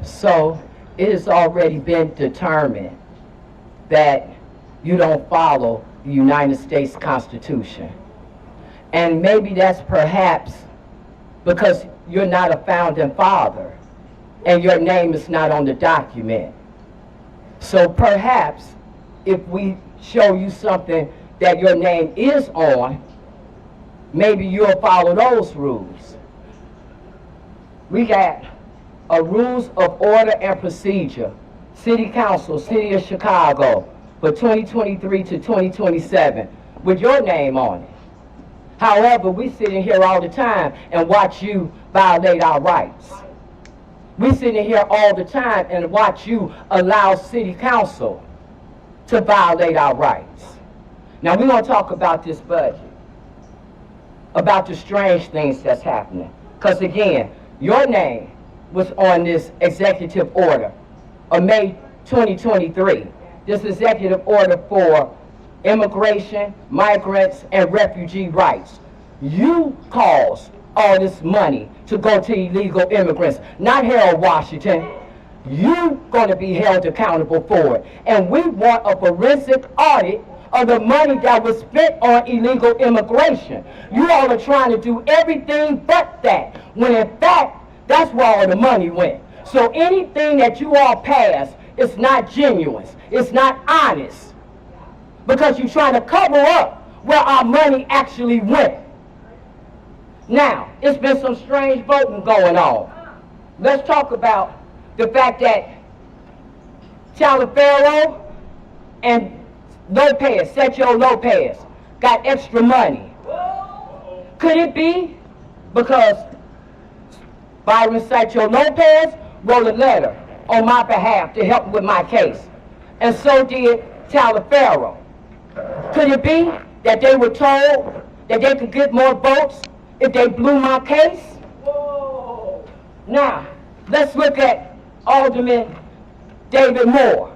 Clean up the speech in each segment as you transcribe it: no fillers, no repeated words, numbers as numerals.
So it has already been determined that you don't follow the United States Constitution. And maybe that's perhaps because you're not a founding father and your name is not on the document. So perhaps if we show you something that your name is on, maybe you'll follow those rules. We got a rules of order and procedure, City Council, City of Chicago, for 2023 to 2027, with your name on it. However, we sit in here all the time and watch you violate our rights. We sit in here all the time and watch you allow City Council to violate our rights. Now we're going to talk about this budget, about the strange things that's happening. Because again, your name was on this executive order of May 2023. This executive order for immigration, migrants, and refugee rights. You caused all this money to go to illegal immigrants, not Harold Washington. You're going to be held accountable for it. And we want a forensic audit of the money that was spent on illegal immigration. You all are trying to do everything but that, when in fact, that's where all the money went. So anything that you all pass is not genuine. It's not honest. Because you're trying to cover up where our money actually went. Now, it's been some strange voting going on. Let's talk about the fact that Taliaferro and Lopez, Sergio Lopez, got extra money. Could it be because Byron Sergio Lopez wrote a letter on my behalf to help with my case? And so did Taliaferro. Could it be that they were told that they could get more votes if they blew my case? Whoa. Now, let's look at Alderman David Moore,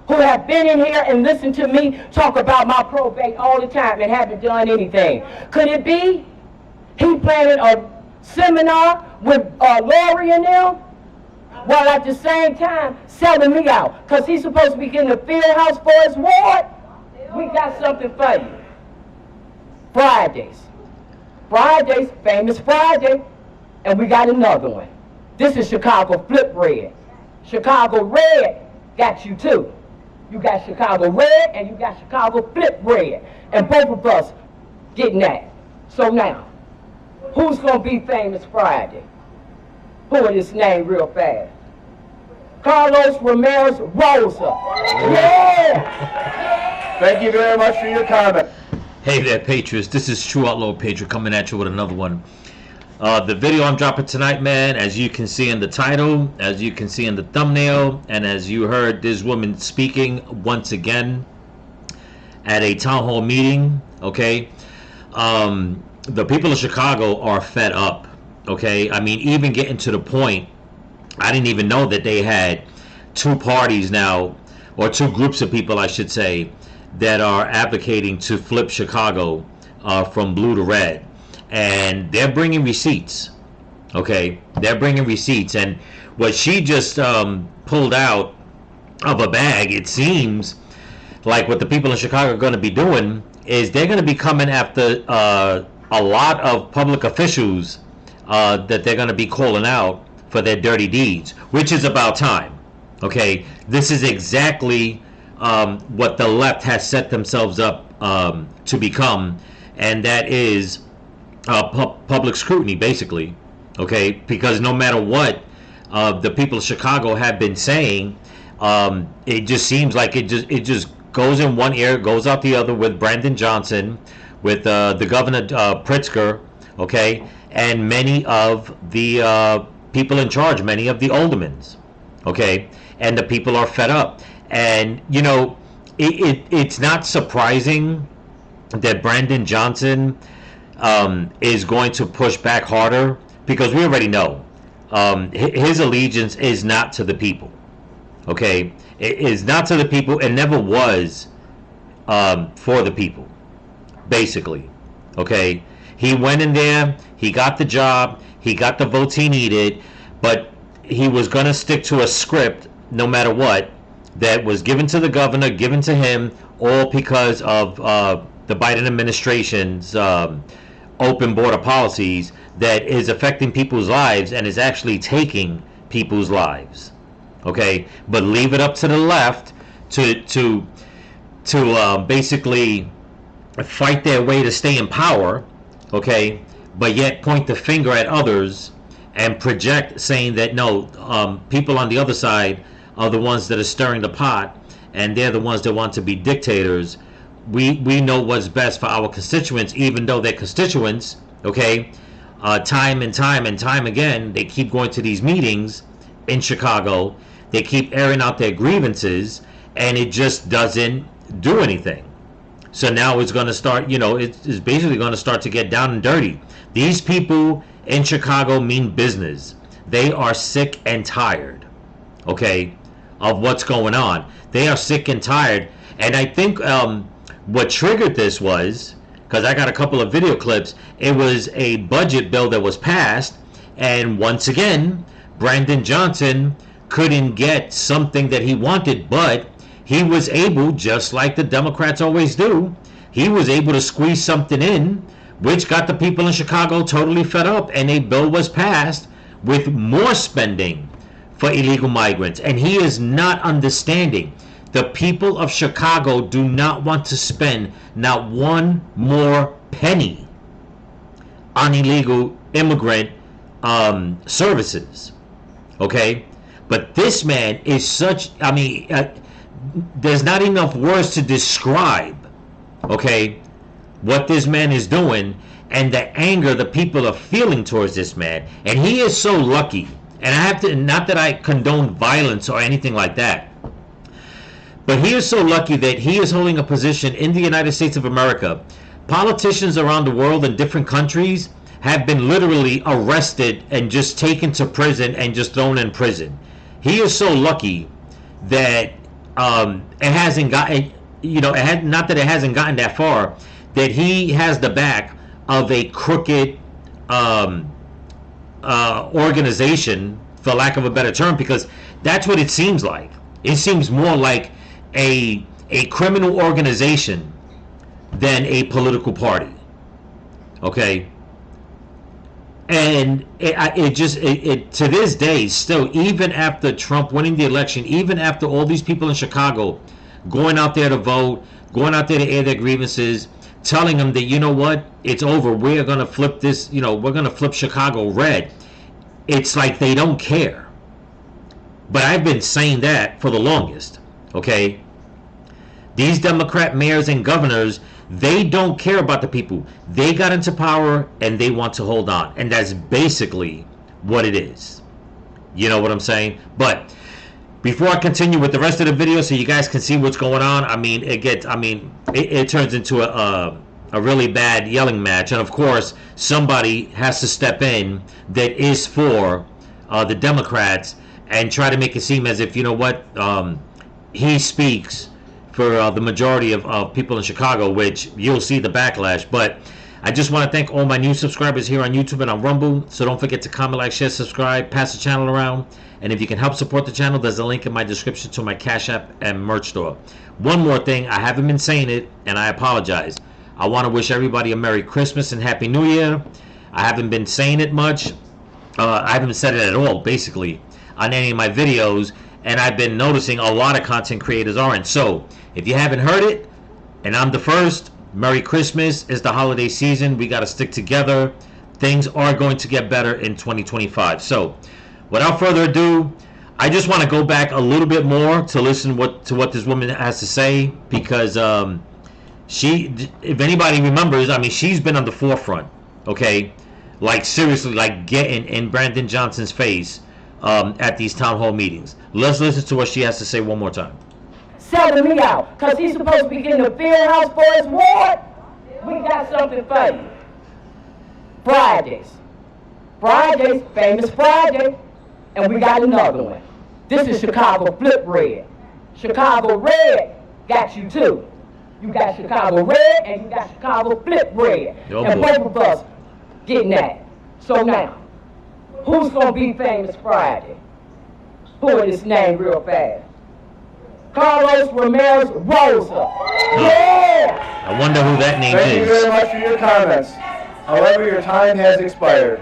who have been in here and listened to me talk about my probate all the time and haven't done anything. Could it be he planning a seminar with Lori and them, while at the same time selling me out? Because he's supposed to be getting a field house for his ward. We got something for you. Fridays, famous Friday, and we got another one. This is Chicago Flip Red. Chicago Red got you too. You got Chicago Red and you got Chicago Flip Red. And both of us getting that. So now, who's going to be famous Friday? Pull his name real fast. Carlos Ramirez Rosa. Yeah! Thank you very much for your comment. Hey there, Patriots. This is True Outlaw Patriot coming at you with another one. The video I'm dropping tonight, man, as you can see in the title, as you can see in the thumbnail, and as you heard this woman speaking once again at a town hall meeting, okay? The people of Chicago are fed up, okay? I mean, even getting to the point, I didn't even know that they had two parties now, or two groups of people, I should say, that are advocating to flip Chicago from blue to red. And they're bringing receipts, okay? They're bringing receipts. And what she just pulled out of a bag, it seems like what the people in Chicago are going to be doing is they're going to be coming after a lot of public officials that they're going to be calling out for their dirty deeds, which is about time, okay? This is exactly what the left has set themselves up to become, and that is public scrutiny, basically, okay? Because no matter what the people of Chicago have been saying, it just seems like it just goes in one ear, goes out the other with Brandon Johnson, with the governor Pritzker, okay, and many of the people in charge, many of the aldermans, okay, and the people are fed up. And you know, it's not surprising that Brandon Johnson is going to push back harder, because we already know his allegiance is not to the people, okay? It is not to the people. It never was for the people, basically, okay? He went in there, he got the job, he got the votes he needed, but he was going to stick to a script no matter what that was given to the governor, given to him, all because of the Biden administration's open border policies that is affecting people's lives and is actually taking people's lives. Okay, but leave it up to the left to basically fight their way to stay in power. Okay, but yet point the finger at others and project, saying that no, people on the other side are the ones that are stirring the pot, and they're the ones that want to be dictators. We know what's best for our constituents, even though they're constituents. Okay, time and time again, they keep going to these meetings in Chicago. They keep airing out their grievances, and it just doesn't do anything. So now it's going to start, it's basically going to start to get down and dirty. These people in Chicago mean business. They are sick and tired, okay, of what's going on. They are sick and tired. And I think what triggered this was, because I got a couple of video clips, it was a budget bill that was passed. And once again, Brandon Johnson couldn't get something that he wanted, but he was able, just like the Democrats always do, he was able to squeeze something in, which got the people in Chicago totally fed up, and a bill was passed with more spending for illegal migrants. And he is not understanding. The people of Chicago do not want to spend not one more penny on illegal immigrant services. Okay? But this man is such, there's not enough words to describe, okay, what this man is doing and the anger the people are feeling towards this man. And he is so lucky. And I have to, not that I condone violence or anything like that, but he is so lucky that he is holding a position in the United States of America. Politicians around the world in different countries have been literally arrested and just taken to prison and just thrown in prison. He is so lucky that it hasn't gotten, not that it hasn't gotten that far, that he has the back of a crooked organization, for lack of a better term, because that's what it seems like. It seems more like a criminal organization than a political party. Okay? And it to this day, still, even after Trump winning the election, even after all these people in Chicago going out there to vote, going out there to air their grievances, telling them that, you know what, it's over, we're going to flip this, we're going to flip Chicago red. It's like they don't care. But I've been saying that for the longest, okay? These Democrat mayors and governors, they don't care about the people. They got into power and they want to hold on. And that's basically what it is. You know what I'm saying? But before I continue with the rest of the video so you guys can see what's going on, it turns into a really bad yelling match. And of course, somebody has to step in that is for the Democrats and try to make it seem as if, he speaks for the majority of people in Chicago, which you'll see the backlash. But I just want to thank all my new subscribers here on YouTube and on Rumble. So don't forget to comment, like, share, subscribe, pass the channel around. And if you can help support the channel, there's a link in my description to my Cash App and merch store. One more thing, I haven't been saying it, and I apologize. I want to wish everybody a Merry Christmas and Happy New Year. I haven't been saying it much. I haven't said it at all, basically, on any of my videos. And I've been noticing a lot of content creators aren't. So if you haven't heard it, and I'm the first, Merry Christmas. It's the holiday season. We got to stick together. Things are going to get better in 2025. So without further ado, I just want to go back a little bit more to listen to what this woman has to say, because she, if anybody remembers, she's been on the forefront, okay? Like, seriously, like, getting in Brandon Johnson's face at these town hall meetings. Let's listen to what she has to say one more time. Selling me out, because he's supposed to be getting a field house for his ward. We got something for you. Fridays, famous Friday, and we got another one. This is Chicago Flip Red. Chicago Red got you too. You got Chicago Red and you got Chicago Flip Red. Oh, and boy. both of us getting that. So now, who's going to be famous Friday? Pull his name real fast. Carlos Ramirez Rosa. Yeah! I wonder who that name Thank you is. very much for your comments. However, your time has expired.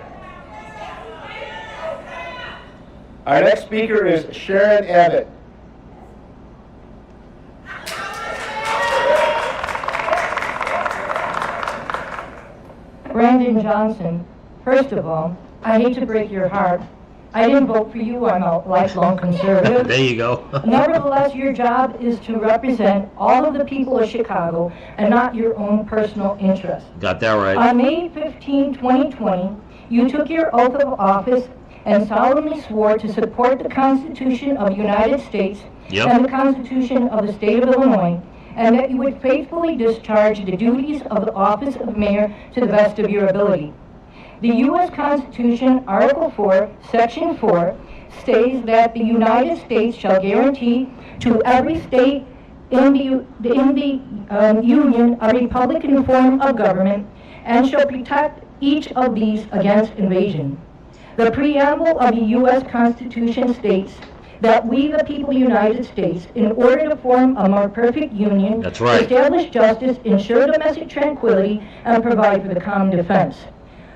Our next speaker is Sharon Abbott. Brandon Johnson, first of all, I hate to break your heart. I didn't vote for you. I'm a lifelong conservative. There you go. Nevertheless, your job is to represent all of the people of Chicago and not your own personal interests. Got that right. On May 15, 2020, you took your oath of office and solemnly swore to support the Constitution of the United States Yep. and the Constitution of the State of Illinois, and that you would faithfully discharge the duties of the office of mayor to the best of your ability. The U.S. Constitution, Article 4, Section 4, states that the United States shall guarantee to every state in the Union a Republican form of government and shall protect each of these against invasion. The preamble of the U.S. Constitution states that we, the people of the United States, in order to form a more perfect union, That's right. establish justice, ensure domestic tranquility, and provide for the common defense.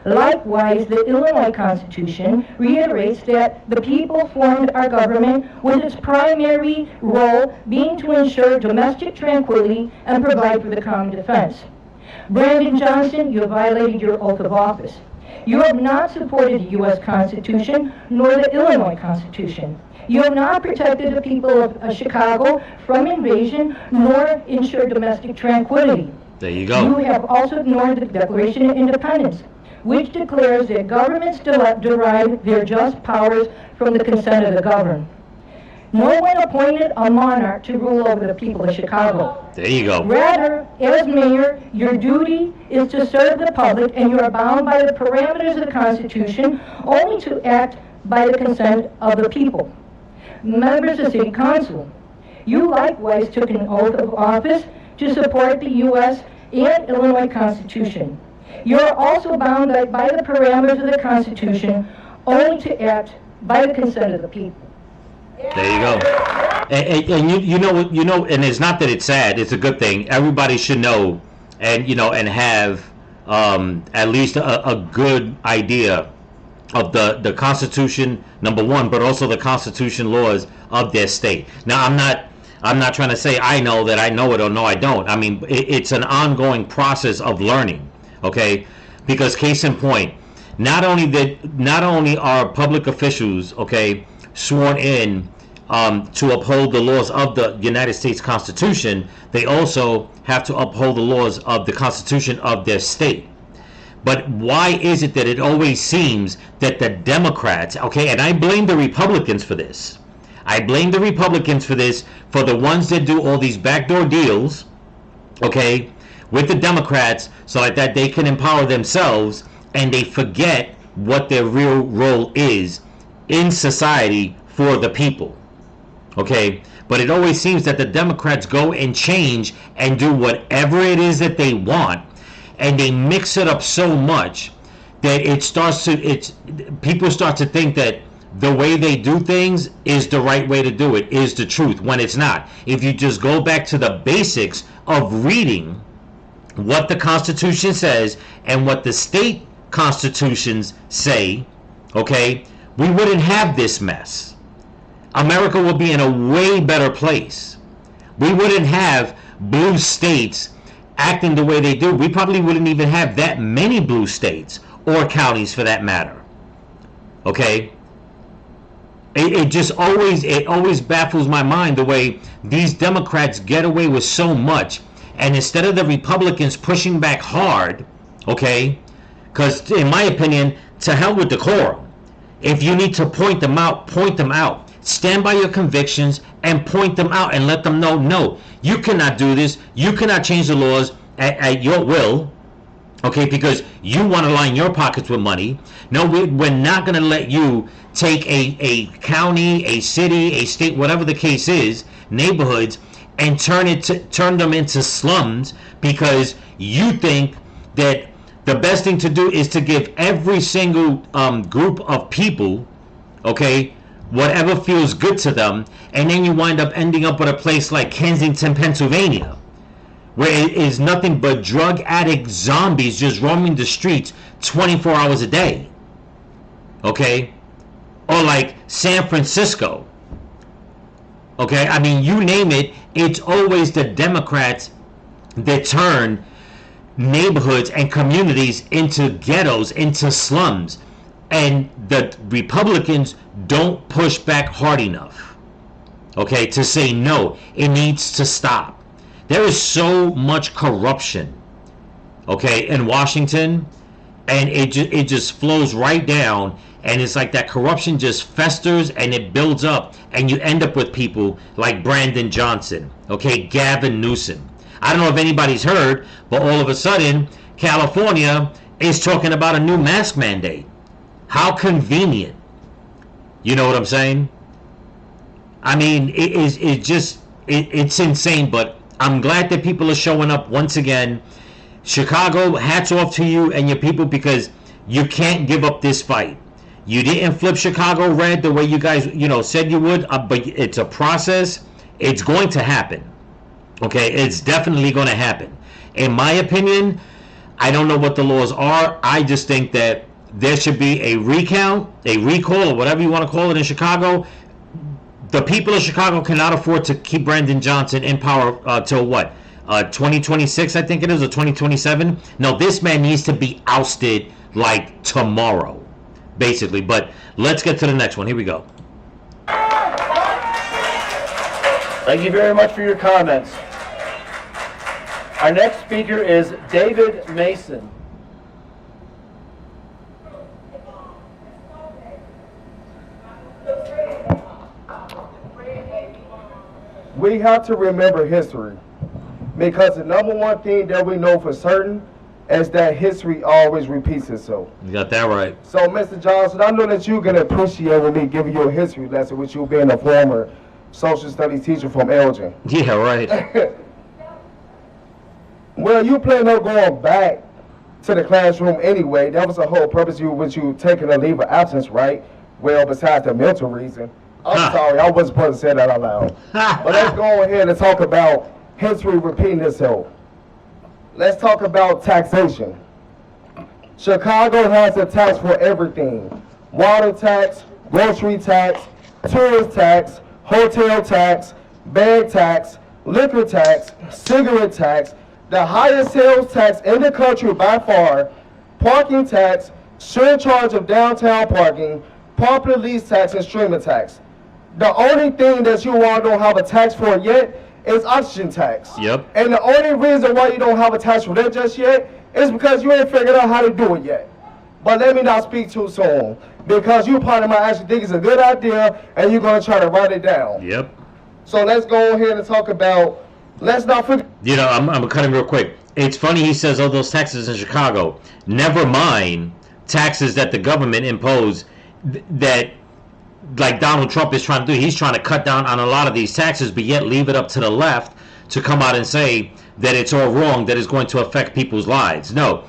Likewise, the Illinois Constitution reiterates that the people formed our government with its primary role being to ensure domestic tranquility and provide for the common defense. Brandon Johnson, you have violated your oath of office. You have not supported the U.S. Constitution nor the Illinois Constitution. You have not protected the people of Chicago from invasion nor ensured domestic tranquility. There you You go. have also ignored the Declaration of Independence, which declares that governments derive their just powers from the consent of the governed. No one appointed a monarch to rule over the people of Chicago. There you go. Rather, as mayor, your duty is to serve the public, and you are bound by the parameters of the Constitution only to act by the consent of the people. Members of City Council, you likewise took an oath of office to support the U.S. and Illinois Constitution. You are also bound by the parameters of the Constitution only to act by the consent of the people. There you go. And you know, and it's not that it's sad. It's a good thing. Everybody should know, and and have at least a good idea of the Constitution, number one, but also the Constitution laws of their state. Now, I'm not trying to say I know that I know it or no, I don't. I mean, it's an ongoing process of learning. Okay, because case in point, not only are public officials, okay, sworn in to uphold the laws of the United States Constitution, they also have to uphold the laws of the Constitution of their state. But why is it that it always seems that the Democrats, okay, and I blame the Republicans for this. I blame the Republicans for this, for the ones that do all these backdoor deals, okay, with the Democrats, so that they can empower themselves, and they forget what their real role is in society for the people. Okay, but it always seems that the Democrats go and change and do whatever it is that they want, and they mix it up so much that people start to think that the way they do things is the right way to do it, is the truth, when it's not. If you just go back to the basics of reading what the Constitution says and what the state constitutions say, okay, we wouldn't have this mess. America would be in a way better place. We wouldn't have blue states acting the way they do. We probably wouldn't even have that many blue states or counties for that matter. Okay? It always baffles my mind the way these Democrats get away with so much, and instead of the Republicans pushing back hard, okay, because in my opinion, to hell with decorum. If you need to point them out, point them out. Stand by your convictions and point them out and let them know, no, you cannot do this. You cannot change the laws at your will, okay, because you want to line your pockets with money. No, we're not going to let you take a county, a city, a state, whatever the case is, neighborhoods, and turn them into slums because you think that the best thing to do is to give every single group of people, okay, whatever feels good to them, and then you wind up ending up with a place like Kensington, Pennsylvania, where it is nothing but drug addict zombies just roaming the streets 24 hours a day. Okay? Or like San Francisco. Okay? I mean, you name it, it's always the Democrats that turn neighborhoods and communities into ghettos, into slums. And the Republicans don't push back hard enough, okay, to say no, it needs to stop. There is so much corruption, okay, in Washington, and it just flows right down, and it's like that corruption just festers and it builds up, and you end up with people like Brandon Johnson, okay, Gavin Newsom. I don't know if anybody's heard, but all of a sudden, California is talking about a new mask mandate. How convenient. You know what I'm saying? I mean, it's insane, but I'm glad that people are showing up once again. Chicago, hats off to you and your people, because you can't give up this fight. You didn't flip Chicago red the way you guys, said you would, but it's a process. It's going to happen. Okay, it's definitely going to happen. In my opinion, I don't know what the laws are. I just think that there should be a recount, a recall, or whatever you want to call it in Chicago. The people of Chicago cannot afford to keep Brandon Johnson in power till what? 2026, I think it is, or 2027? No, this man needs to be ousted like tomorrow, basically. But let's get to the next one. Here we go. Thank you very much for your comments. Our next speaker is David Mason. We have to remember history, because the number one thing that we know for certain is that history always repeats itself. You got that right. So, Mr. Johnson, I know that you can appreciate with me giving you a history lesson with you being a former social studies teacher from Elgin. Yeah, right. Well, you plan on going back to the classroom anyway. That was the whole purpose with you taking a leave of absence, right? Well, besides the mental reason. I'm sorry, I wasn't supposed to say that out loud. But let's go ahead and talk about history repeating itself. Let's talk about taxation. Chicago has a tax for everything. Water tax, grocery tax, tourist tax, hotel tax, bag tax, liquor tax, cigarette tax, the highest sales tax in the country by far, parking tax, surcharge of downtown parking, property lease tax, and streamer tax. The only thing that you all don't have a tax for yet is oxygen tax. Yep. And the only reason why you don't have a tax for that just yet is because you ain't figured out how to do it yet. But let me not speak too soon, because you probably might actually think it's a good idea and you're going to try to write it down. Yep. So let's go ahead and talk about, let's not forget. I'm going to cut him real quick. It's funny he says all those taxes in Chicago. Never mind taxes that the government impose that, like Donald Trump is trying to do. He's trying to cut down on a lot of these taxes, but yet leave it up to the left to come out and say that it's all wrong, that it's going to affect people's lives. No,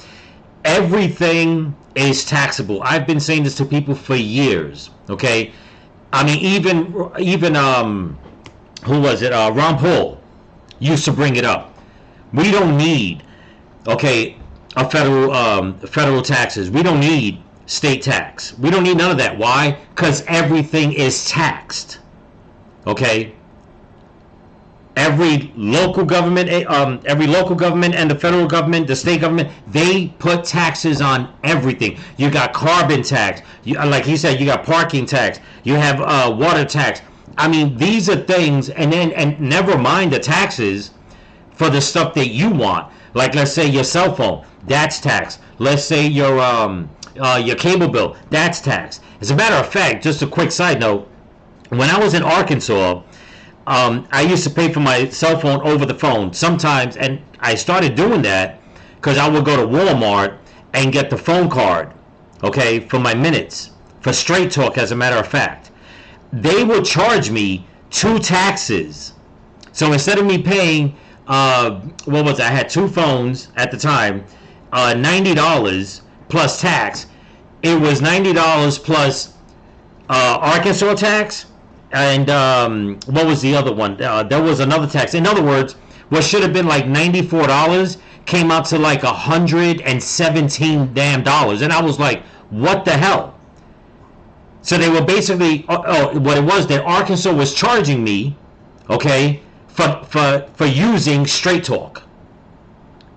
everything is taxable. I've been saying this to people for years, okay? I mean, even who was it? Ron Paul used to bring it up. We don't need, okay, a federal taxes. We don't need state tax. We don't need none of that. Why? Because everything is taxed. Okay? Every local government and the federal government, the state government, they put taxes on everything. You got carbon tax. Like he said, you got parking tax. You have water tax. I mean, these are things, and never mind the taxes for the stuff that you want. Like, let's say your cell phone, that's taxed. Let's say your cable bill, that's taxed. As a matter of fact, just a quick side note, when I was in Arkansas, I used to pay for my cell phone over the phone sometimes, and I started doing that because I would go to Walmart and get the phone card, okay, for my minutes, for Straight Talk, as a matter of fact. They would charge me 2 taxes. So instead of me paying, what was it? I had 2 phones at the time, $90 plus tax. It was $90 plus Arkansas tax, and what was the other one? There was another tax. In other words, what should have been like $94 came out to like $117 damn dollars, and I was like, what the hell? So they were basically, what it was that Arkansas was charging me, okay, for using Straight Talk.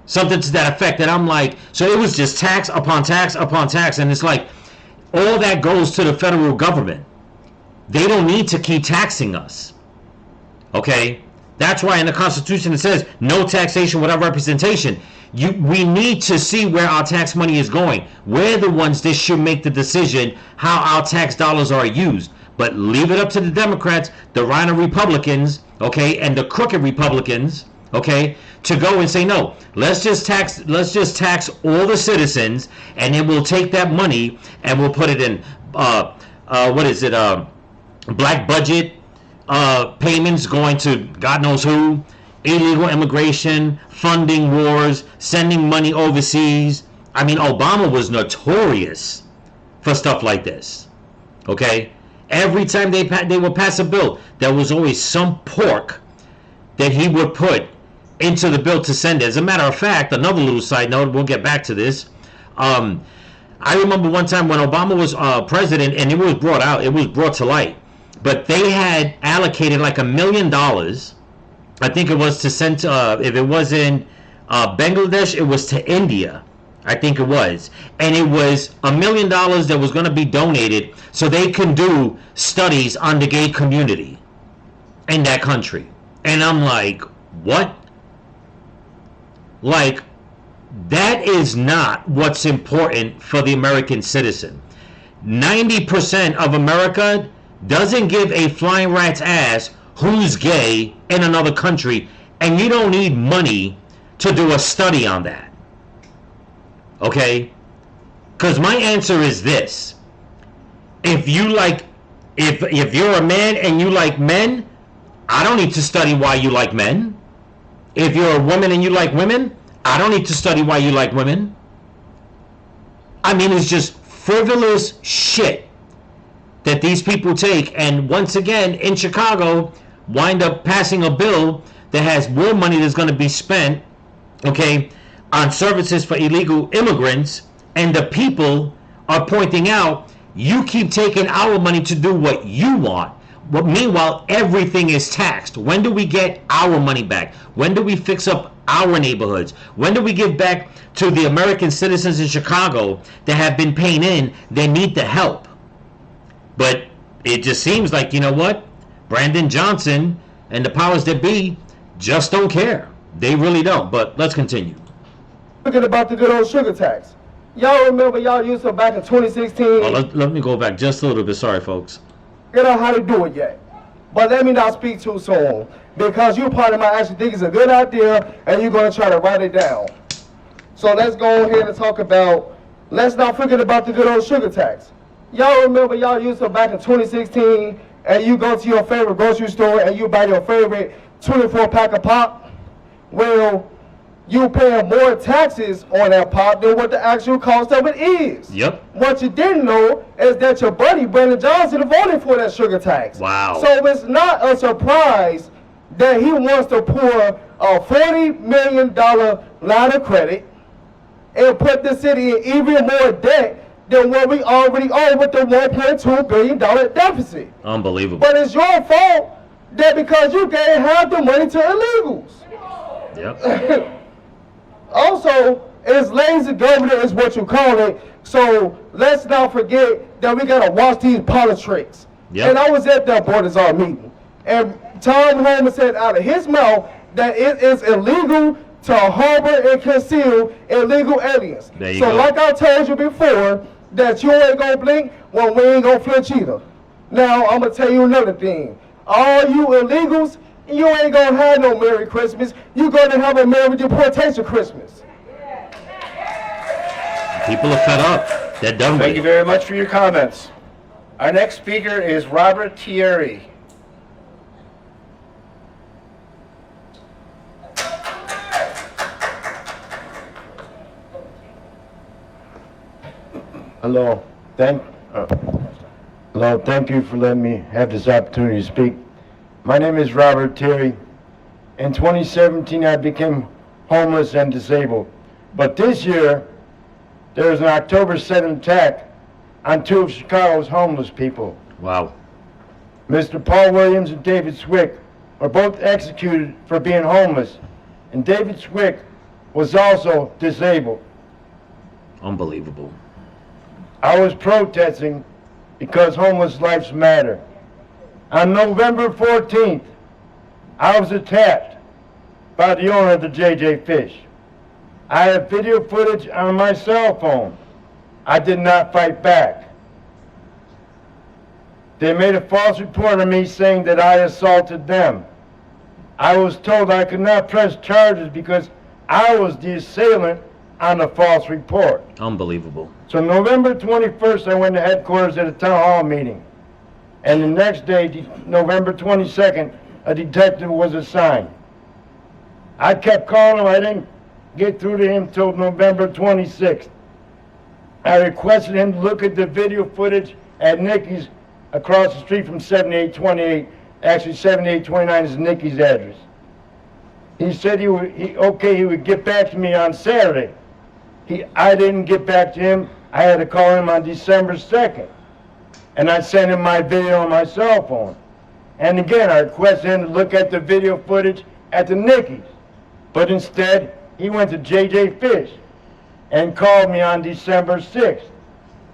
Something to that effect. And I'm like, so it was just tax upon tax upon tax. And it's like, all that goes to the federal government. They don't need to keep taxing us. Okay? That's why in the Constitution it says no taxation without representation. We need to see where our tax money is going. We're the ones that should make the decision how our tax dollars are used. But leave it up to the Democrats, the rhino Republicans, okay, and the crooked Republicans, okay, to go and say no. Let's just tax all the citizens, and then we'll take that money and we'll put it in black budget payments going to God knows who, illegal immigration, funding wars, sending money overseas. I mean, Obama was notorious for stuff like this. Okay? Every time they would pass a bill, there was always some pork that he would put into the bill to send it. As a matter of fact, another little side note, we'll get back to this. I remember one time when Obama was president, and it was brought to light, but they had allocated like $1 million. I think it was to send to, if it was in Bangladesh, it was to India. I think it was. And it was $1 million that was going to be donated so they can do studies on the gay community in that country. And I'm like, what? Like, that is not what's important for the American citizen. 90% of America doesn't give a flying rat's ass who's gay in another country, and you don't need money to do a study on that. Okay? Because my answer is this. If you're a man and you like men, I don't need to study why you like men. If you're a woman and you like women, I don't need to study why you like women. I mean, it's just frivolous shit that these people take, and once again, in Chicago, wind up passing a bill that has more money that's going to be spent, okay, on services for illegal immigrants, and the people are pointing out, you keep taking our money to do what you want. But meanwhile, everything is taxed. When do we get our money back? When do we fix up our neighborhoods? When do we give back to the American citizens in Chicago that have been paying in, they need the help? But it just seems like, you know what? Brandon Johnson and the powers that be just don't care. They really don't. But let's continue. Thinking about the good old sugar tax. Y'all remember y'all used to back in 2016? Oh, let me go back just a little bit. Sorry, folks. You know how to do it yet. But let me not speak too soon, because you probably might actually think it's a good idea and you're going to try to write it down. So let's go ahead and talk about, let's not forget about the good old sugar tax. Y'all remember y'all used to back in 2016 and you go to your favorite grocery store and you buy your favorite 24 pack of pop? Well, you paying more taxes on that pop than what the actual cost of it is. Yep. What you didn't know is that your buddy Brandon Johnson voted for that sugar tax. Wow. So it's not a surprise that he wants to pour a $40 million line of credit and put the city in even more debt than what we already owe with the $1.2 billion deficit. Unbelievable. But it's your fault that because you gave half the money to illegals. Yep. Also, it's lazy government is what you call it. So let's not forget that we gotta watch these politics. Yep. And I was at that Board of CZAR meeting, and Tom Homan said out of his mouth that it is illegal to harbor and conceal illegal aliens. There you so go. like I told you before, that you ain't gonna blink, well, we ain't gonna flinch either. Now I'm gonna tell you another thing. All you illegals, you ain't gonna have no Merry Christmas. You gonna have a Merry Deportation Christmas. People are fed up. They're done with Thank you it. very much for your comments. Our next speaker is Robert Thierry. Hello. Hello, thank you for letting me have this opportunity to speak. My name is Robert Terry. In 2017, I became homeless and disabled. But this year, there was an October 7th attack on two of Chicago's homeless people. Wow. Mr. Paul Williams and David Swick were both executed for being homeless, and David Swick was also disabled. Unbelievable. I was protesting because homeless lives matter. On November 14th, I was attacked by the owner of the JJ Fish. I have video footage on my cell phone. I did not fight back. They made a false report of me saying that I assaulted them. I was told I could not press charges because I was the assailant on the false report. Unbelievable. So November 21st, I went to headquarters at a town hall meeting. And the next day, November 22nd, a detective was assigned. I kept calling him. I didn't get through to him till November 26th. I requested him to look at the video footage at Nikki's across the street from 7828. Actually, 7829 is Nikki's address. He said he would get back to me on Saturday. I didn't get back to him. I had to call him on December 2nd. And I sent him my video on my cell phone. And again, I requested him to look at the video footage at the Nikki's. But instead, he went to JJ Fish and called me on December 6th.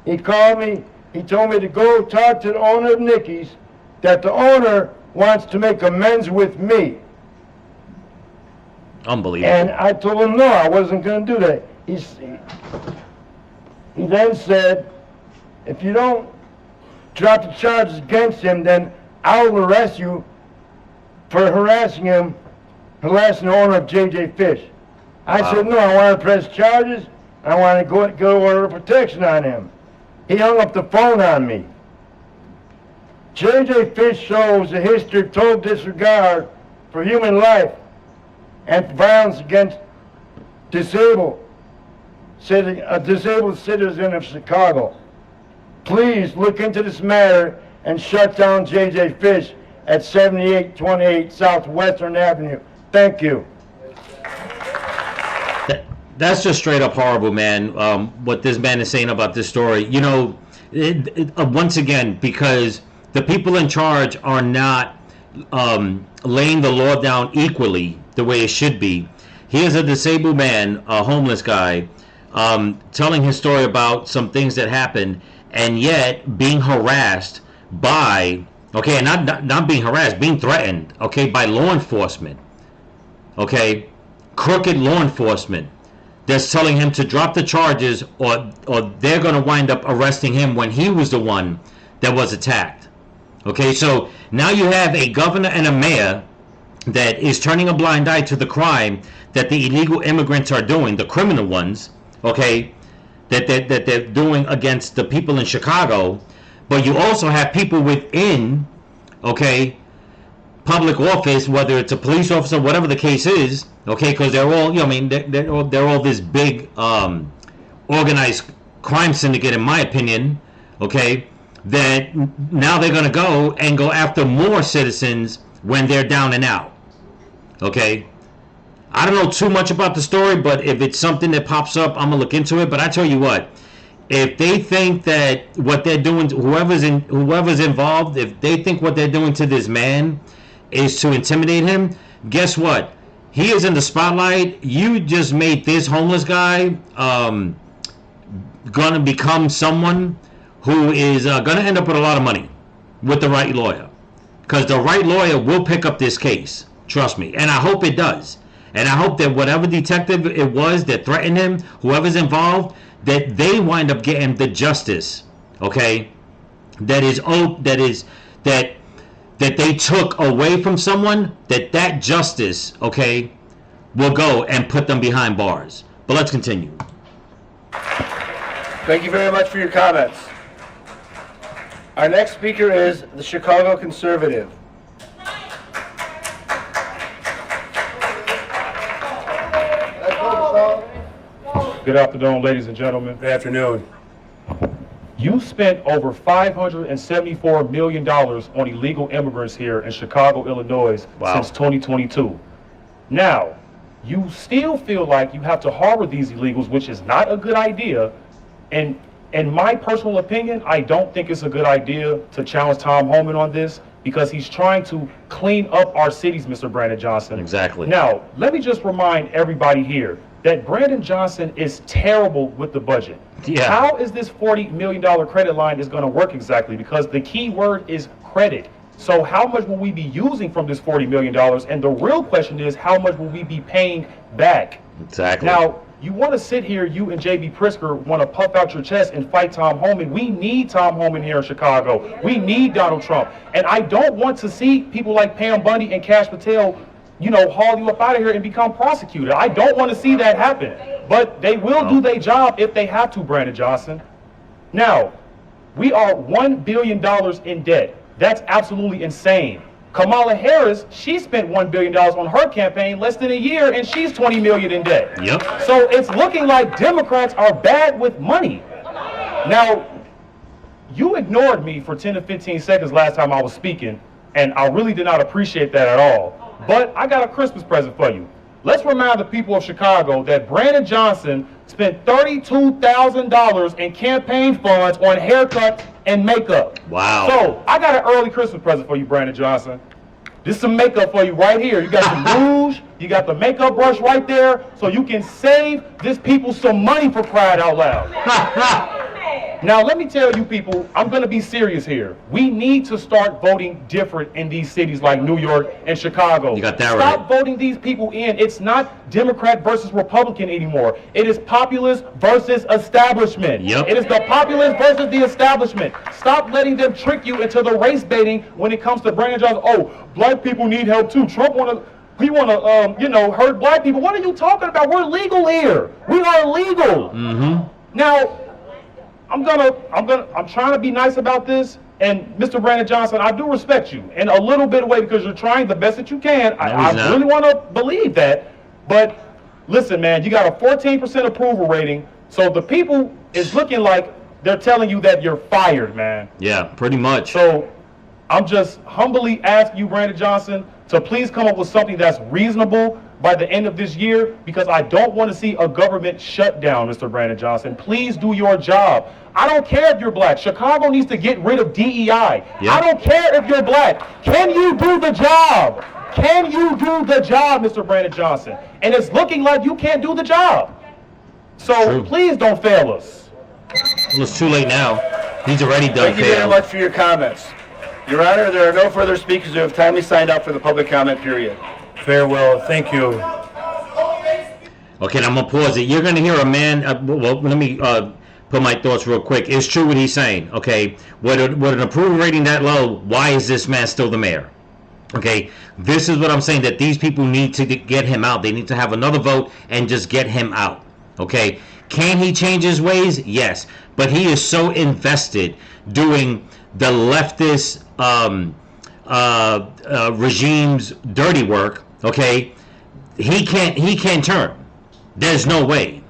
He called me, he told me to go talk to the owner of Nikki's, that the owner wants to make amends with me. Unbelievable. And I told him no, I wasn't going to do that. He then said, if you don't drop the charges against him, then I'll arrest you for harassing the owner of JJ Fish. I said, no, I want to press charges. I want to go order of protection on him. He hung up the phone on me. JJ Fish shows a history of total disregard for human life and violence against a disabled citizen of Chicago. Please look into this matter and shut down JJ Fish at 7828 Southwestern Avenue. Thank you. That's just straight up horrible, man. What this man is saying about this story. You know, once again, because the people in charge are not laying the law down equally the way it should be. Here's a disabled man, a homeless guy, telling his story about some things that happened, and yet being harassed by, okay, and not being harassed, being threatened, okay, by law enforcement, okay, crooked law enforcement that's telling him to drop the charges or they're going to wind up arresting him when he was the one that was attacked. Okay, so now you have a governor and a mayor that is turning a blind eye to the crime that the illegal immigrants are doing, the criminal ones, okay, that they're doing against the people in Chicago. But you also have people within, okay, public office, whether it's a police officer, whatever the case is, okay, because they're all, you know, I mean, they're all this big organized crime syndicate, in my opinion, okay, that now they're going to go after more citizens when they're down and out, okay. I don't know too much about the story, but if it's something that pops up, I'm going to look into it. But I tell you what, if they think that what they're doing, whoever's involved, if they think what they're doing to this man is to intimidate him, guess what? He is in the spotlight. You just made this homeless guy gonna become someone who is gonna end up with a lot of money with the right lawyer, because the right lawyer will pick up this case. Trust me, and I hope it does. And I hope that whatever detective it was that threatened him, whoever's involved, that they wind up getting the justice, okay? That they took away from someone, that justice, okay, will go and put them behind bars. But let's continue. Thank you very much for your comments. Our next speaker is the Chicago Conservative. Good afternoon, ladies and gentlemen. Good afternoon. You spent over $574 million on illegal immigrants here in Chicago, Illinois since 2022. Now, you still feel like you have to harbor these illegals, which is not a good idea. And in my personal opinion, I don't think it's a good idea to challenge Tom Homan on this, because he's trying to clean up our cities, Mr. Brandon Johnson. Exactly. Now, let me just remind everybody here that Brandon Johnson is terrible with the budget. Yeah. How is this $40 million credit line is going to work exactly? Because the key word is credit. So how much will we be using from this $40 million? And the real question is, how much will we be paying back? Exactly. Now, you want to sit here, you and J.B. Pritzker want to puff out your chest and fight Tom Homan. We need Tom Homan here in Chicago. We need Donald Trump. And I don't want to see people like Pam Bundy and Kash Patel, you know, haul you up out of here and become prosecuted. I don't want to see that happen. But they will do their job if they have to, Brandon Johnson. Now, we are $1 billion in debt. That's absolutely insane. Kamala Harris, she spent $1 billion on her campaign less than a year, and she's $20 million in debt. Yep. So it's looking like Democrats are bad with money. Now, you ignored me for 10 to 15 seconds last time I was speaking, and I really did not appreciate that at all. But I got a Christmas present for you. Let's remind the people of Chicago that Brandon Johnson spent $32,000 in campaign funds on haircuts and makeup. Wow. So I got an early Christmas present for you, Brandon Johnson. This is some makeup for you right here. You got some rouge, you got the makeup brush right there, so you can save this people some money, for crying out loud. Now, let me tell you people, I'm going to be serious here. We need to start voting different in these cities like New York and Chicago. You got that right. Stop voting these people in. It's not Democrat versus Republican anymore. It is populist versus establishment. Yep. It is the populist versus the establishment. Stop letting them trick you into the race baiting when it comes to Brandon Johnson. Oh, black people need help too. Trump he want to, hurt black people. What are you talking about? We're legal here. We are legal. Mm-hmm. Now, I'm trying to be nice about this, and Mr. Brandon Johnson, I do respect you in a little bit of way because you're trying the best that you can. I really want to believe that, but listen, man, you got a 14% approval rating, so the people is looking like they're telling you that you're fired, man. Yeah, pretty much. So I'm just humbly asking you, Brandon Johnson, to please come up with something that's reasonable by the end of this year, because I don't want to see a government shutdown, Mr. Brandon Johnson. Please do your job. I don't care if you're black. Chicago needs to get rid of DEI. Yep. I don't care if you're black. Can you do the job? Can you do the job, Mr. Brandon Johnson? And it's looking like you can't do the job. So True. please don't fail us. Well, it's too late now. He's already done. Thank you very much for your comments. Your Honor, there are no further speakers who have timely signed up for the public comment period. Farewell. Thank you. Okay, now I'm gonna pause it. You're gonna hear a man. Well, let me put my thoughts real quick. It's true what he's saying. Okay, with an approval rating that low, why is this man still the mayor? Okay, this is what I'm saying, that these people need to get him out. They need to have another vote and just get him out. Okay, can he change his ways? Yes, but he is so invested doing the leftist regime's dirty work. Okay, he can't turn. There's no way.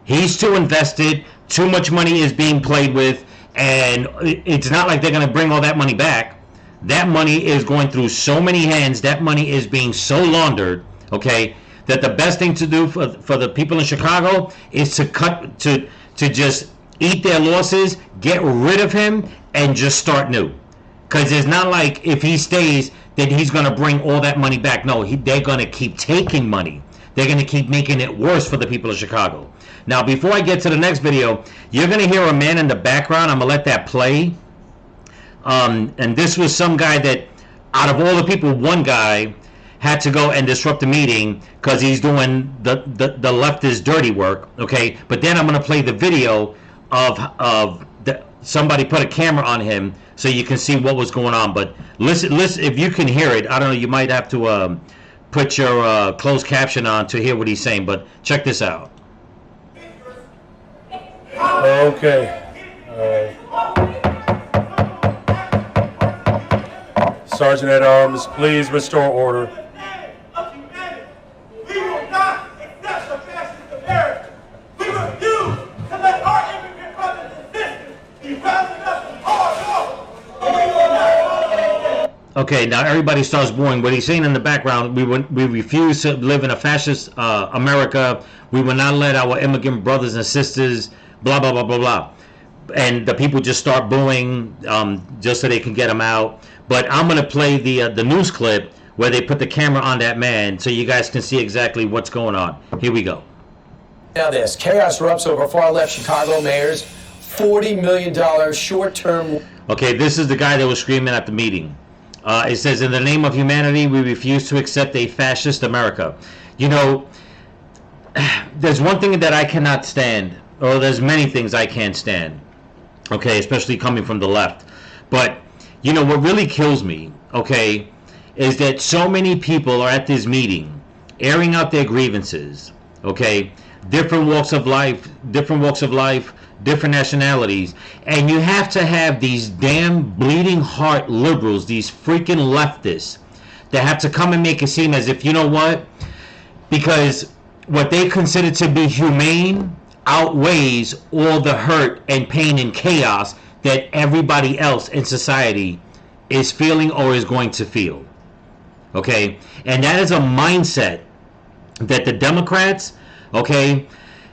He's too invested. Too much money is being played with, and it's not like they're going to bring all that money back. That money is going through so many hands. That money is being so laundered. Okay, that the best thing to do for the people in Chicago is to just eat their losses, get rid of him, and just start new. Because it's not like if he stays that he's going to bring all that money back. No, they're going to keep taking money. They're going to keep making it worse for the people of Chicago. Now, before I get to the next video, you're going to hear a man in the background. I'm going to let that play. And this was some guy that, out of all the people, one guy had to go and disrupt the meeting because he's doing the leftist dirty work. Okay, but then I'm going to play the video of somebody put a camera on him so you can see what was going on. But listen, if you can hear it. I don't know, you might have to put your closed caption on to hear what he's saying, but check this out. Okay. Sergeant at Arms, please restore order. We will not accept the fascist America. We refuse to let our immigrant brothers and sisters be Okay, now everybody starts booing. What he's saying in the background, we refuse to live in a fascist America. We will not let our immigrant brothers and sisters, blah, blah, blah, blah, blah. And the people just start booing just so they can get him out. But I'm going to play the news clip where they put the camera on that man so you guys can see exactly what's going on. Here we go. Now this, chaos erupts over far-left Chicago mayor's $40 million short-term... Okay, this is the guy that was screaming at the meeting. It says, in the name of humanity, we refuse to accept a fascist America. You know, there's one thing that I cannot stand, or there's many things I can't stand, okay, especially coming from the left. But, you know, what really kills me, okay, is that so many people are at this meeting airing out their grievances, okay, different walks of life, different nationalities, and you have to have these damn bleeding heart liberals, these freaking leftists, that have to come and make it seem as if, you know what, because what they consider to be humane outweighs all the hurt and pain and chaos that everybody else in society is feeling or is going to feel. Okay? And that is a mindset that the Democrats, okay,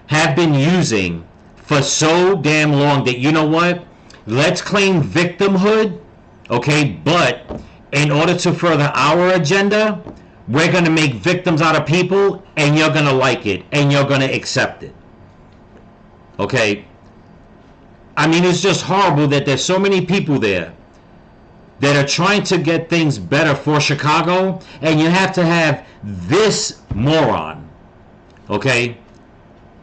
have been using for so damn long that, you know what, let's claim victimhood, okay, but in order to further our agenda, we're going to make victims out of people, and you're going to like it, and you're going to accept it. Okay? I mean, it's just horrible that there's so many people there that are trying to get things better for Chicago, and you have to have this moron, okay,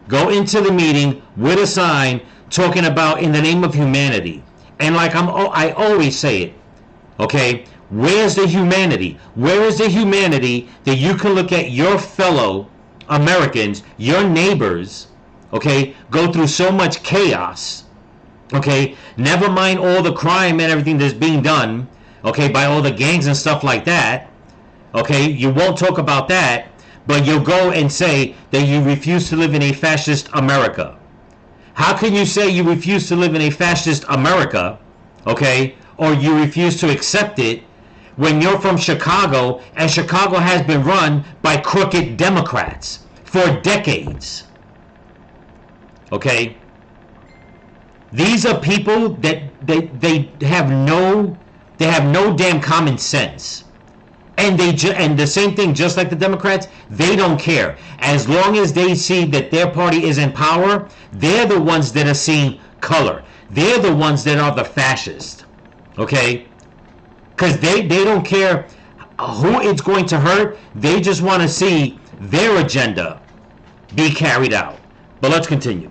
go into the meeting with a sign talking about in the name of humanity. And like I always say it, okay, where's the humanity? Where is the humanity that you can look at your fellow Americans, your neighbors, okay, go through so much chaos, okay, never mind all the crime and everything that's being done, okay, by all the gangs and stuff like that, okay, you won't talk about that, but you'll go and say that you refuse to live in a fascist America. How can you say you refuse to live in a fascist America, okay, or you refuse to accept it when you're from Chicago and Chicago has been run by crooked Democrats for decades? Okay? These are people that they have no damn common sense. And and the same thing, just like the Democrats, they don't care. As long as they see that their party is in power, they're the ones that are seeing color. They're the ones that are the fascists. Okay? Because they don't care who it's going to hurt. They just want to see their agenda be carried out. But let's continue.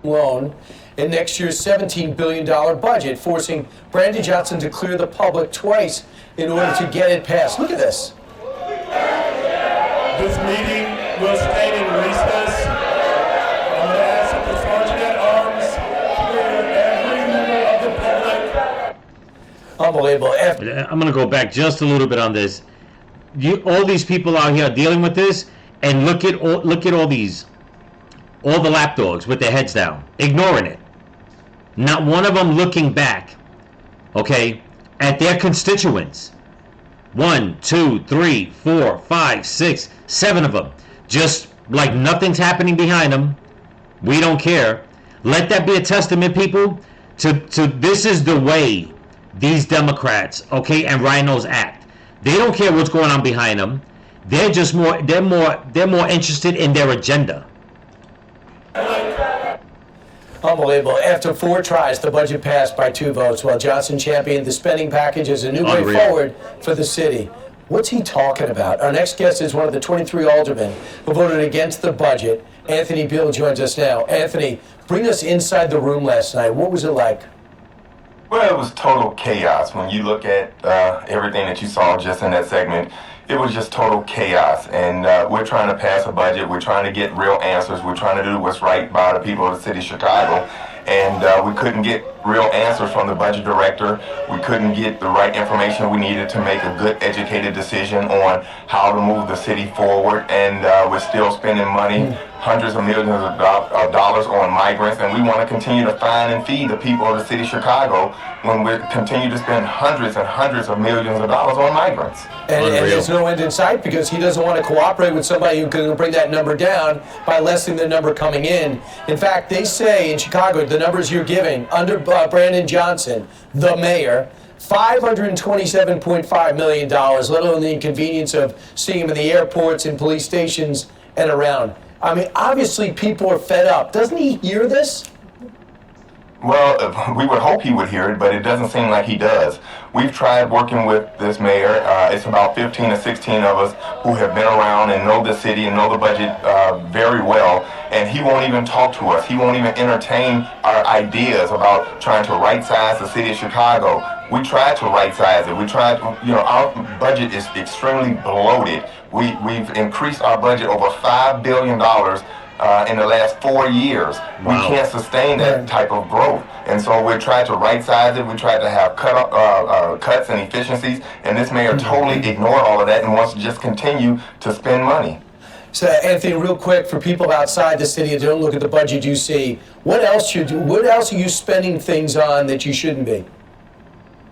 Loan in next year's $17 billion budget, forcing Brandy Johnson to clear the public twice in order to get it passed. Look at this. This meeting will stay in recess. I'm going to ask that the sergeant at arms clear every member of the public. Unbelievable. I'm going to go back just a little bit on this. All these people out here dealing with this, and look at all the lapdogs with their heads down, ignoring it. Not one of them looking back, okay, at their constituents. 1, 2, 3, 4, 5, 6, 7 of them. Just like nothing's happening behind them. We don't care. Let that be a testament, people, to this is the way these Democrats, okay, and rhinos act. They don't care what's going on behind them. They're just more interested in their agenda. Unbelievable. After 4 tries, the budget passed by 2 votes, while Johnson championed the spending package as a new way forward for the city. What's he talking about? Our next guest is one of the 23 aldermen who voted against the budget. Anthony Beal joins us now. Anthony, bring us inside the room last night. What was it like? Well, it was total chaos. When you look at everything that you saw just in that segment, it was just total chaos. And we're trying to pass a budget. We're trying to get real answers. We're trying to do what's right by the people of the city of Chicago. And we couldn't get real answers from the budget director. We couldn't get the right information we needed to make a good, educated decision on how to move the city forward. And we're still spending money hundreds of millions of dollars on migrants, and we want to continue to fine and feed the people of the city of Chicago when we continue to spend hundreds and hundreds of millions of dollars on migrants. And there's no end in sight because he doesn't want to cooperate with somebody who can bring that number down by lessening the number coming in. In fact, they say in Chicago, the numbers you're giving, under Brandon Johnson, the mayor, $527.5 million, let alone the inconvenience of seeing him in the airports and police stations and around. I mean, obviously people are fed up. Doesn't he hear this? Well, we would hope he would hear it, but it doesn't seem like he does. We've tried working with this mayor. It's about 15 to 16 of us who have been around and know the city and know the budget very well, and he won't even talk to us. He won't even entertain our ideas about trying to right-size the city of Chicago. We tried to right-size it. We tried, our budget is extremely bloated. We've increased our budget over $5 billion in the last 4 years. Wow. We can't sustain that type of growth. And so we tried to right-size it. We tried to have cuts and efficiencies. And this mayor totally ignored all of that and wants to just continue to spend money. So, Anthony, real quick, for people outside the city that don't look at the budget you see, what else are you spending things on that you shouldn't be?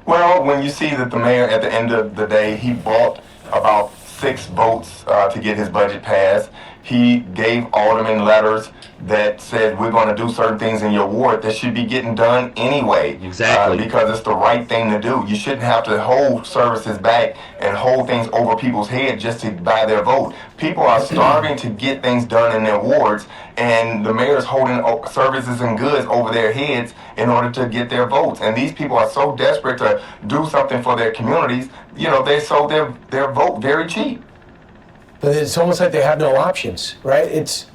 Well, when you see that the mayor, at the end of the day, he bought about 6 votes to get his budget passed. He gave aldermen letters that said we're going to do certain things in your ward that should be getting done anyway. Exactly. Because it's the right thing to do. You shouldn't have to hold services back and hold things over people's heads just to buy their vote. People are starving to get things done in their wards, and the mayor's holding services and goods over their heads in order to get their votes. And these people are so desperate to do something for their communities, they sold their vote very cheap. But it's almost like they have no options, right? It's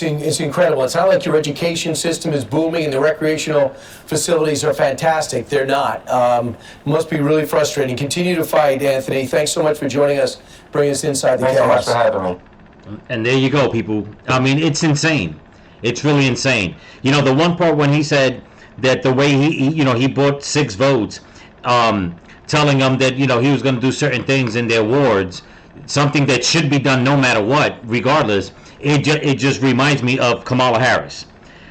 incredible. It's not like your education system is booming and the recreational facilities are fantastic. They're not. Must be really frustrating. Continue to fight, Anthony. Thanks so much for joining us, bringing us inside the chaos. Thanks so much for having me. And there you go, people. I mean, it's insane. It's really insane. The one part when he said that the way he bought 6 votes, telling them that, he was going to do certain things in their wards, something that should be done no matter what, regardless. It just reminds me of Kamala Harris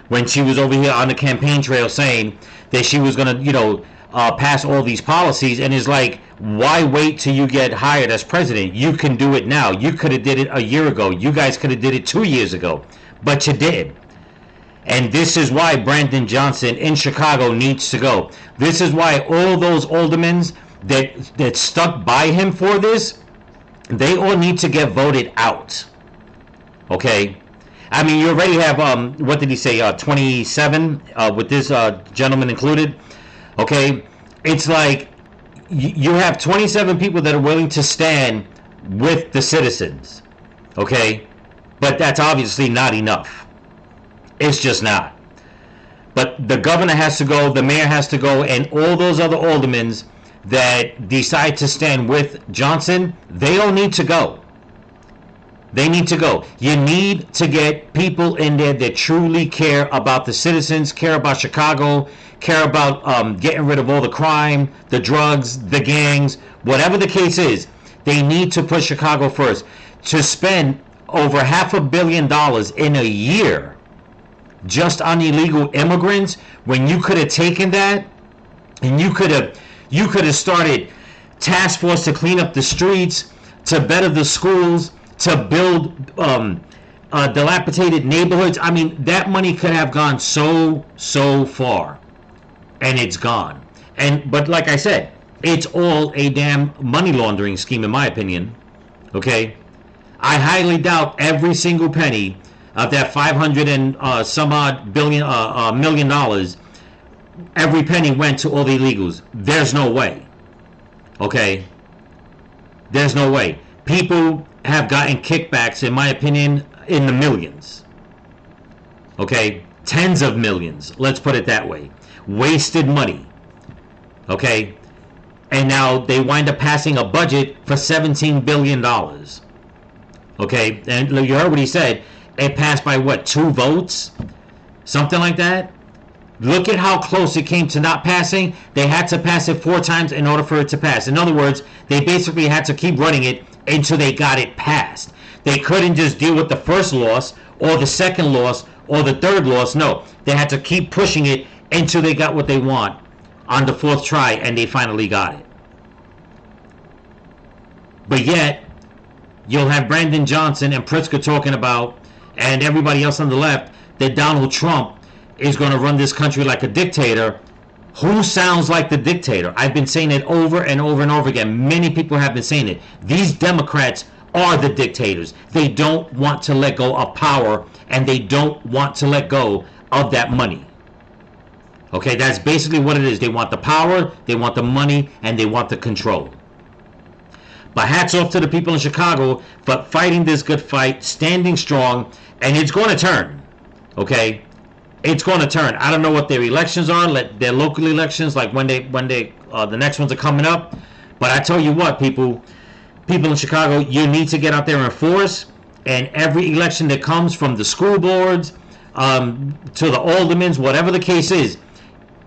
when she was over here on the campaign trail saying that she was going to, pass all these policies, and it's like, why wait till you get hired as president? You can do it now. You could have did it a year ago. You guys could have did it 2 years ago, but you did. And this is why Brandon Johnson in Chicago needs to go. This is why all those aldermen that stuck by him for this, they all need to get voted out. Okay? I mean, you already have, what did he say, 27 with this gentleman included. Okay? It's like you have 27 people that are willing to stand with the citizens. Okay? But that's obviously not enough. It's just not. But the governor has to go, the mayor has to go, and all those other aldermen that decide to stand with Johnson, they all need to go. They need to go. You need to get people in there that truly care about the citizens, care about Chicago, care about getting rid of all the crime, the drugs, the gangs, whatever the case is. They need to put Chicago first. To spend over $500 million in a year just on illegal immigrants, when you could have taken that and you could have started task force to clean up the streets, to better the schools, to build dilapidated neighborhoods. I mean, that money could have gone so far, and it's gone. But like I said, it's all a damn money laundering scheme, in my opinion. Okay, I highly doubt every single penny of that 500 and some odd million dollars. Every penny went to all the illegals. There's no way. Okay? There's no way. People have gotten kickbacks, in my opinion, in the millions. Okay? Tens of millions. Let's put it that way. Wasted money. Okay? And now they wind up passing a budget for $17 billion. Okay? And you heard what he said. It passed by what, 2 votes? Something like that? Look at how close it came to not passing. They had to pass it 4 times in order for it to pass. In other words, they basically had to keep running it until they got it passed. They couldn't just deal with the first loss or the second loss, or the third loss. No, they had to keep pushing it until they got what they want on the fourth try, and they finally got it. But yet, you'll have Brandon Johnson and Pritzker talking about, and everybody else on the left, that Donald Trump is going to run this country like a dictator. Who sounds like the dictator? I've been saying it over and over and over again. Many people have been saying it. These Democrats are the dictators. They don't want to let go of power, and they don't want to let go of that money. Okay, that's basically what it is. They want the power, they want the money, and they want the control. But hats off to the people in Chicago for fighting this good fight, standing strong, and it's going to turn. Okay, it's going to turn. I don't know what their elections are, their local elections, like when the next ones are coming up. But I tell you what, people in Chicago, you need to get out there and force. And every election that comes, from the school boards to the aldermans, whatever the case is,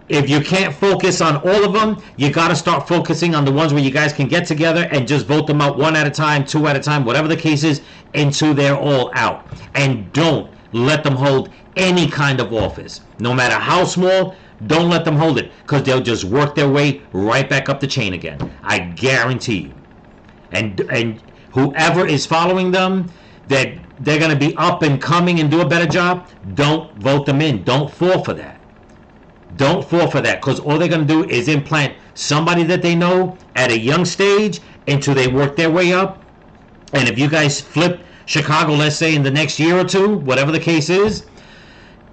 if you can't focus on all of them, you got to start focusing on the ones where you guys can get together and just vote them out one at a time, two at a time, whatever the case is, until they're all out. And don't let them hold any kind of office. No matter how small, don't let them hold it, because they'll just work their way right back up the chain again. I guarantee you. And whoever is following them, that they're going to be up and coming and do a better job, don't vote them in. Don't fall for that. Don't fall for that, because all they're going to do is implant somebody that they know at a young stage until they work their way up. And if you guys flip Chicago, let's say in the next year or two, whatever the case is,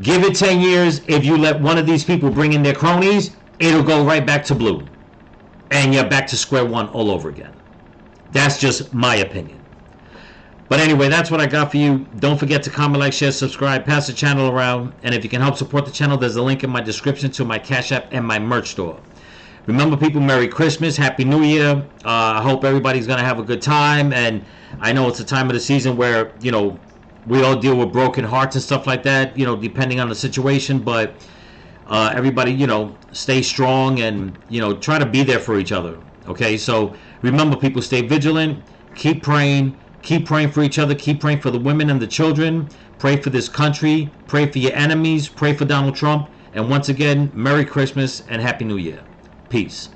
give it 10 years. If you let one of these people bring in their cronies, it'll go right back to blue. And you're back to square one all over again. That's just my opinion. But anyway, that's what I got for you. Don't forget to comment, like, share, subscribe, pass the channel around. And if you can help support the channel, there's a link in my description to my Cash App and my merch store. Remember, people, Merry Christmas, Happy New Year. I hope everybody's going to have a good time. And I know it's a time of the season where, you know, we all deal with broken hearts and stuff like that, you know, depending on the situation. But everybody, you know, stay strong and, you know, try to be there for each other. Okay, so remember, people, stay vigilant, keep praying for each other, keep praying for the women and the children, pray for this country, pray for your enemies, pray for Donald Trump, and once again, Merry Christmas and Happy New Year. Peace.